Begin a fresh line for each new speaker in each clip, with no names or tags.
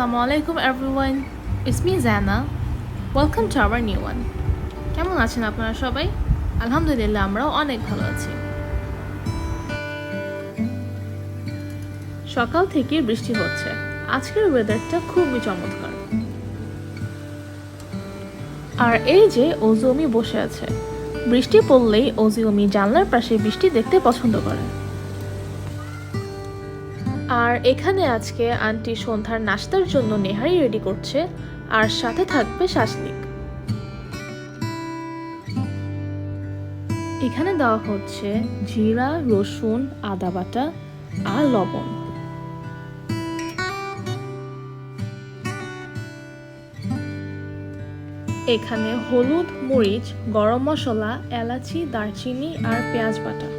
Assalamu alaikum everyone. It's me Zana. Welcome to our new one. কেমন আছেন আপনারা সবাই? আলহামদুলিল্লাহ আমরাও অনেক ভালো আছি। সকাল থেকে বৃষ্টি হচ্ছে। আজকের ওয়েদারটা খুবই চমৎকার। আর এই যে ওজুমি বসে আছে। বৃষ্টি পড়লেই ওজুমি জানলার পাশে বৃষ্টি দেখতে পছন্দ করে। আর এখানে আজকে আন্টি সন্ধ্যার নাস্তার জন্য নেহারি রেডি করছে আর সাথে থাকবে শাসলিক। এখানে দেওয়া হচ্ছে জিরা, রসুন, আদা বাটা আর লবণ। এখানে হলুদ, মরিচ, গরম মশলা, এলাচি, দারচিনি আর পেঁয়াজ বাটা।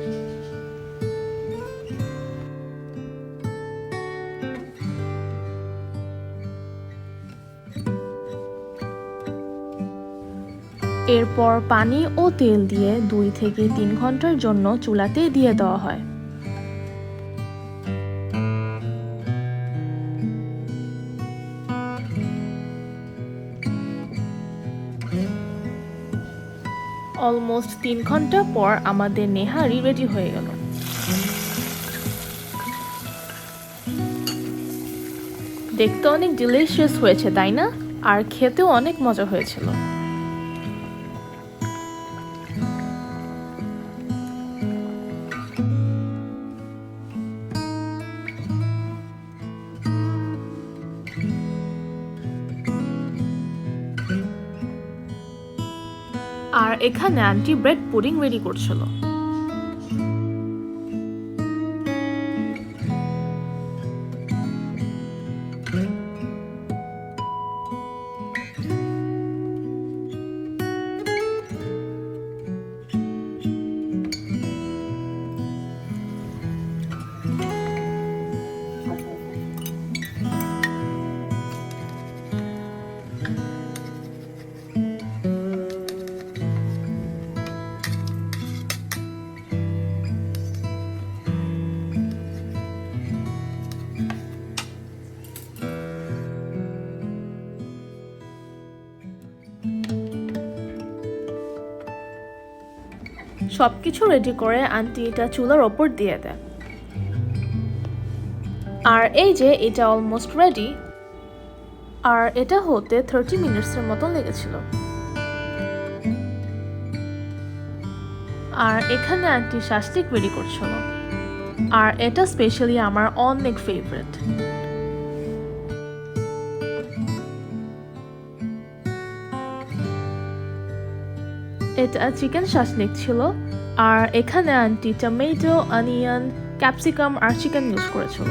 এরপর পানি ও তেল দিয়ে 2 থেকে 3 ঘন্টার জন্য চুলাতে দিয়ে দেওয়া হয়। অলমোস্ট 3 ঘন্টা পর আমাদের নেহারি রেডি হয়ে গেল। দেখতে অনেক ডিলিশিয়াস হয়েছে তাই না? আর খেতেও অনেক মজা হয়েছিল। আর এখানে আন্টি ব্রেড পুডিং রেডি করছিল। সবকিছু রেডি করে আন্টি এটা চুলার ওপর দিয়ে দেয়। আর এই যে এটা অলমোস্ট রেডি। আর এটা হতে 30 মিনিটসের মতো লেগেছিল। আর এখানে আন্টি শাসলিক রেডি করছিল। আর এটা স্পেশালি আমার অনেক ফেভারিট। এটা চিকেন শাসলিক ছিল। আর এখানে আন্টি টমেটো, অনিয়ন, ক্যাপসিকাম আর চিকেন ইউজ করেছিল।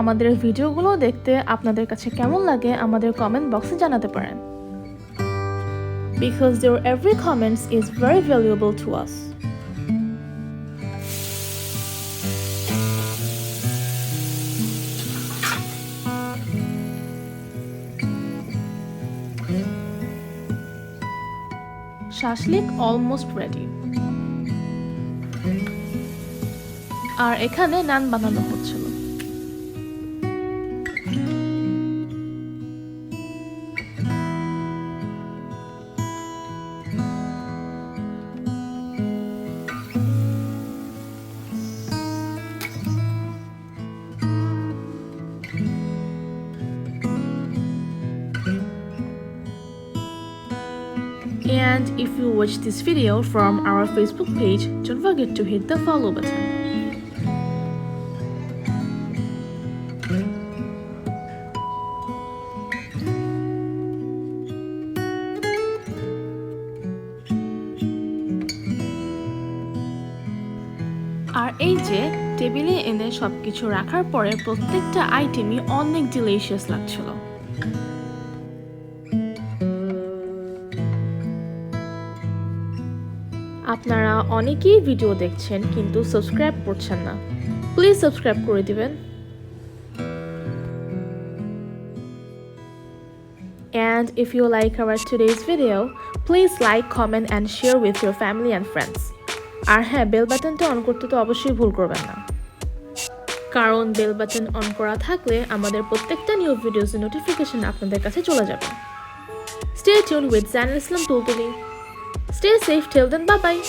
আমাদের ভিডিওগুলো দেখতে আপনাদের কাছে কেমন লাগে আমাদের কমেন্ট বক্সে জানাতে পারেন। Because your every comments is very valuable to us. Shashlik almost ready. আর এখানে নান বানানো হচ্ছিল। And if you watch this video from our Facebook page, don't forget to hit the follow button. আর এই যে টেবিলে এনে সবকিছু রাখার পরে প্রত্যেকটা আইটেমই অনেক ডিলিশিয়াস লাগছিল। আপনারা অনেকেই ভিডিও দেখছেন কিন্তু সাবস্ক্রাইব করছেন না, প্লিজ সাবস্ক্রাইব করে দিবেন। And if you like our today's video, please like, comment and share with your family and friends. আর হ্যাঁ, বেল বাটনটা অন করতে তো অবশ্যই ভুল করবেন না, কারণ বেল বাটন অন করা থাকলে আমাদের প্রত্যেকটা নিউ ভিডিওস নোটিফিকেশন আপনাদের কাছে চলে যাবে। Stay tuned with Zainul Islam Tultuli. Stay safe till then, bye bye.